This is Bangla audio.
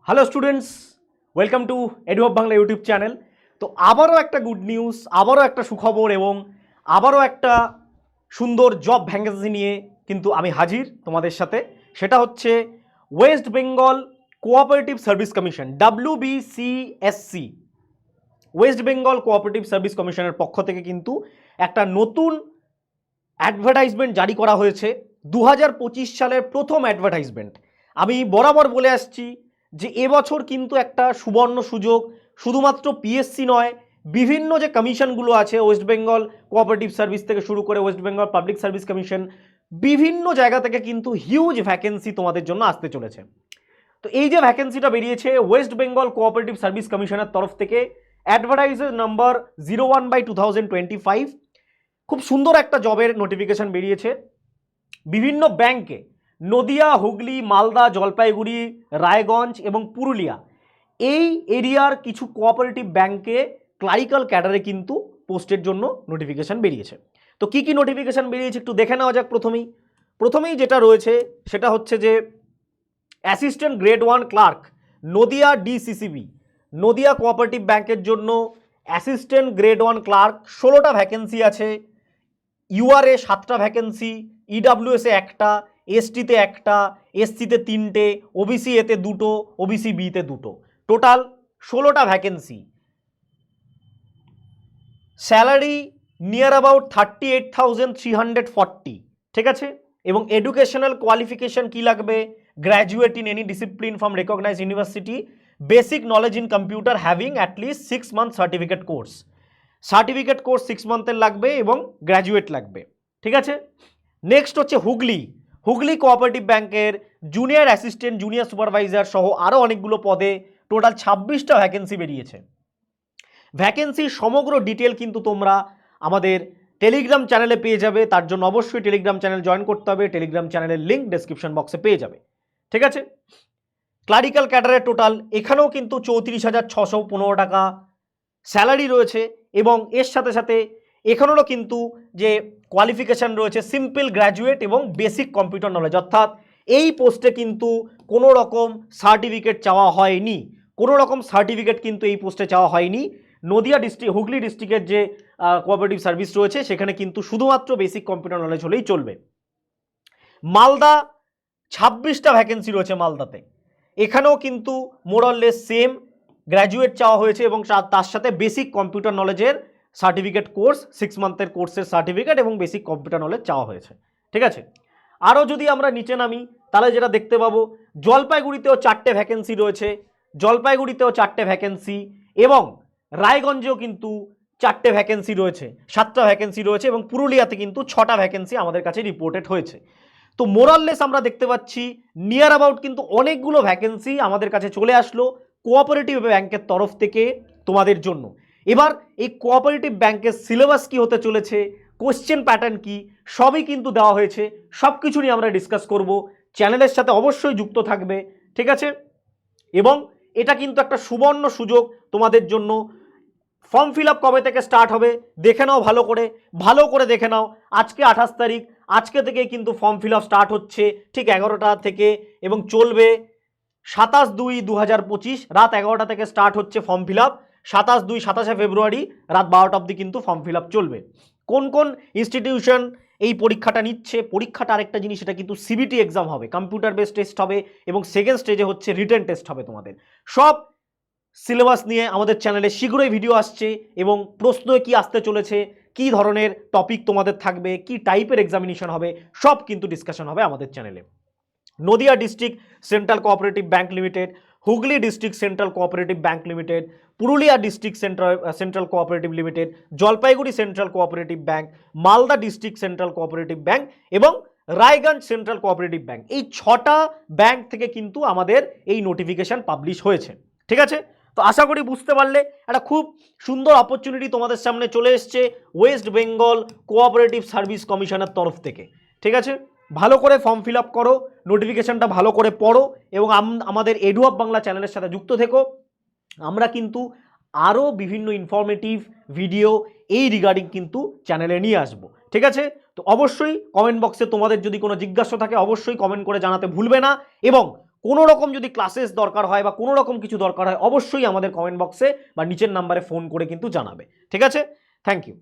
হ্যালো স্টুডেন্টস, ওয়েলকাম টু এডুয়াব বাংলা ইউটিউব চ্যানেল। তো আবারও একটা গুড নিউজ, আবারও একটা সুখবর এবং আবারও একটা সুন্দর জব ভ্যাকেন্সি নিয়ে কিন্তু আমি হাজির তোমাদের সাথে। সেটা হচ্ছে West Bengal cooperative service commission, WBCSC, West Bengal cooperative service কমিশনের পক্ষ থেকে কিন্তু একটা নতুন অ্যাডভার্টাইজমেন্ট জারি করা হয়েছে। 2025 সালের প্রথম অ্যাডভার্টাইজমেন্ট। আমি বরাবর বলে আসছি যে এবছর কিন্তু একটা সুবর্ণ সুযোগ, শুধুমাত্র পিএসসি নয়, বিভিন্ন যে কমিশনগুলো আছে, ওয়েস্ট বেঙ্গল কোঅপারেটিভ সার্ভিস থেকে শুরু করে West Bengal public service commission, বিভিন্ন জায়গা থেকে কিন্তু হিউজ ভ্যাকেন্সি তোমাদের জন্য আসতে চলেছে। তো এই যে ভ্যাকেন্সিটা বেরিয়েছে ওয়েস্ট বেঙ্গল কোঅপারেটিভ সার্ভিস কমিশনের তরফ থেকে, অ্যাডভার্টাইজার নাম্বার 01/2025, খুব সুন্দর একটা জবের নোটিফিকেশন বেরিয়েছে। বিভিন্ন ব্যাংকে, নদিয়া, হুগলি, মালদা, জলপাইগুড়ি, রায়গঞ্জ এবং পুরুলিয়া, এই এরিয়ার কিছু কোঅপারেটিভ ব্যাংকে ক্লারিক্যাল ক্যাডারে কিন্তু পোস্টের জন্য নোটিফিকেশান বেরিয়েছে। তো কি কি নোটিফিকেশান বেরিয়েছে একটু দেখে নেওয়া যাক। প্রথমেই যেটা রয়েছে সেটা হচ্ছে যে assistant grade 1 clerk, Nadia DCCB, Nadia cooperative ব্যাংকের জন্য অ্যাসিস্ট্যান্ট গ্রেড 1 ক্লার্ক, 16টা ভ্যাকেন্সি আছে। ইউআরএ 7টা ভ্যাকেন্সি, ইডাব্লিউএসে 1টা, এসটিতে 1টা, এসসিতে 3টে, ওবিসি এতে 2টো, ওবিসি বিতে 2টো, টোটাল 16টা ভ্যাকেন্সি। স্যালারি নিয়ার অ্যাবাউট 38,340, ঠিক আছে। এবং এডুকেশনাল কোয়ালিফিকেশন কি লাগবে? Graduate in any discipline from recognise university, basic knowledge in computer, having at least 6 month certificate course. Certificate course 6 মান্থের লাগবে এবং গ্র্যাজুয়েট লাগবে, ঠিক আছে। নেক্সট হচ্ছে হুগলি কোঅপারেটিভ ব্যাংকের জুনিয়র অ্যাসিস্ট্যান্ট, জুনিয়র সুপারভাইজার সহ আরও অনেকগুলো পদে টোটাল 26টা ভ্যাকেন্সি বেরিয়েছে। ভ্যাকেন্সির সমগ্র ডিটেল কিন্তু তোমরা আমাদের টেলিগ্রাম চ্যানেলে পেয়ে যাবে। তার জন্য অবশ্যই টেলিগ্রাম চ্যানেল জয়েন করতে হবে। টেলিগ্রাম চ্যানেলের লিঙ্ক ডেসক্রিপশন বক্সে পেয়ে যাবে, ঠিক আছে। ক্লারিক্যাল ক্যাডারের টোটাল এখানেও কিন্তু 34,615 টাকা স্যালারি রয়েছে এবং এর সাথে সাথে এখানেরও কিন্তু যে কোয়ালিফিকেশান রয়েছে সিম্পল গ্র্যাজুয়েট এবং বেসিক কম্পিউটার নলেজ, অর্থাৎ এই পোস্টে কিন্তু কোনো রকম সার্টিফিকেট চাওয়া হয়নি, কোনো রকম সার্টিফিকেট কিন্তু এই পোস্টে চাওয়া হয়নি। নদিয়া ডিস্ট্রিক্ট, হুগলি ডিস্ট্রিক্টের যে কোঅপারেটিভ সার্ভিস রয়েছে সেখানে কিন্তু শুধুমাত্র বেসিক কম্পিউটার নলেজ হলেই চলবে। মালদা 26টা ভ্যাকেন্সি রয়েছে মালদাতে, এখানেও কিন্তু মোরললেস সেম, গ্র্যাজুয়েট চাওয়া হয়েছে এবং তার সাথে বেসিক কম্পিউটার নলেজের সার্টিফিকেট কোর্স, 6 মান্থের কোর্সের সার্টিফিকেট এবং বেসিক কম্পিউটার নলেজ চাওয়া হয়েছে, ঠিক আছে। আরও যদি আমরা নিচে নামি তাহলে যেটা দেখতে পাবো, জলপাইগুড়িতেও 4টে ভ্যাকেন্সি রয়েছে, জলপাইগুড়িতেও 4টে ভ্যাকেন্সি এবং রায়গঞ্জেও কিন্তু 4টে ভ্যাকেন্সি রয়েছে, 7টা ভ্যাকেন্সি রয়েছে এবং পুরুলিয়াতে কিন্তু 6টা ভ্যাকেন্সি আমাদের কাছে রিপোর্টেড হয়েছে। তো মোরাললেস আমরা দেখতে পাচ্ছি নিয়ার অ্যাবাউট কিন্তু অনেকগুলো ভ্যাকেন্সি আমাদের কাছে চলে আসলো কোঅপারেটিভ ব্যাংকের তরফ থেকে তোমাদের জন্য। এবার এই কোঅপারেটিভ ব্যাংকের সিলেবাস কি হতে চলেছে, কোশ্চেন প্যাটার্ন কি, সবই কিন্তু দেওয়া হয়েছে। সব কিছু নিয়ে আমরা ডিসকাস করব। চ্যানেলের সাথে অবশ্যই যুক্ত থাকবে, ঠিক আছে। এবং এটা কিন্তু একটা সুবর্ণ সুযোগ তোমাদের জন্য। ফর্ম ফিল আপ কবে থেকে স্টার্ট হবে দেখে নাও, ভালো করে দেখে নাও। আজকে 28 তারিখ, আজকে থেকেই কিন্তু ফর্ম ফিল আপ স্টার্ট হচ্ছে ঠিক 11টা থেকে এবং চলবে 27/2/2025 রাত 11টা থেকে স্টার্ট হচ্ছে ফর্ম ফিল আপ। 27/2 ফেব্রুয়ারি রাত 12টা অবধি কিন্তু ফর্ম ফিল আপ চলবে। কোন কোন ইনস্টিটিউশন এই পরীক্ষাটা নিচ্ছে? পরীক্ষাটা আরেকটা জিনিস, এটা কিন্তু সিবিটি এক্সাম হবে, কম্পিউটার বেসড টেস্ট হবে এবং সেকেন্ড স্টেজে হচ্ছে রিটেন টেস্ট হবে তোমাদের। সব সিলেবাস নিয়ে আমাদের চ্যানেলে শীঘ্রই ভিডিও আসছে এবং প্রশ্ন কি আসতে চলেছে, কি ধরনের টপিক তোমাদের থাকবে, কি টাইপের এক্সামিনেশন হবে, সব কিন্তু ডিসকাশন হবে আমাদের চ্যানেলে। Nadia district central cooperative bank limited, Hooghly district central cooperative bank limited, Purulia district central cooperative limited, Jalpaiguri central cooperative bank, Malda district central cooperative bank এবং রায়গঞ্জ সেন্ট্রাল কোঅপারেটিভ ব্যাংক, এই 6টা ব্যাংক থেকে কিন্তু আমাদের এই নোটিফিকেশন পাবলিশ হয়েছে, ঠিক আছে। তো আশা করি বুঝতে পারলে একটা খুব সুন্দর অপরচুনিটি তোমাদের সামনে চলে এসছে ওয়েস্ট বেঙ্গল কোঅপারেটিভ সার্ভিস কমিশনের তরফ থেকে, ঠিক আছে। ভালো করে ফর্ম ফিল আপ করো, নোটিফিকেশনটা ভালো করে পড়ো এবং আমাদের এডুয়াব বাংলা চ্যানেলের সাথে যুক্ত থেকো। আমরা কিন্তু আরও বিভিন্ন ইনফরমেটিভ ভিডিও এই রিগার্ডিং কিন্তু চ্যানেলে নিয়ে আসবো, ঠিক আছে। তো অবশ্যই কমেন্ট বক্সে তোমাদের যদি কোনো জিজ্ঞাসা থাকে অবশ্যই কমেন্ট করে জানাতে ভুলবে না এবং কোনো রকম যদি ক্লাসেস দরকার হয় বা কোনো রকম কিছু দরকার হয় অবশ্যই আমাদের কমেন্ট বক্সে বা নিচের নাম্বারে ফোন করে কিন্তু জানাবে। ঠিক আছে, থ্যাংক ইউ।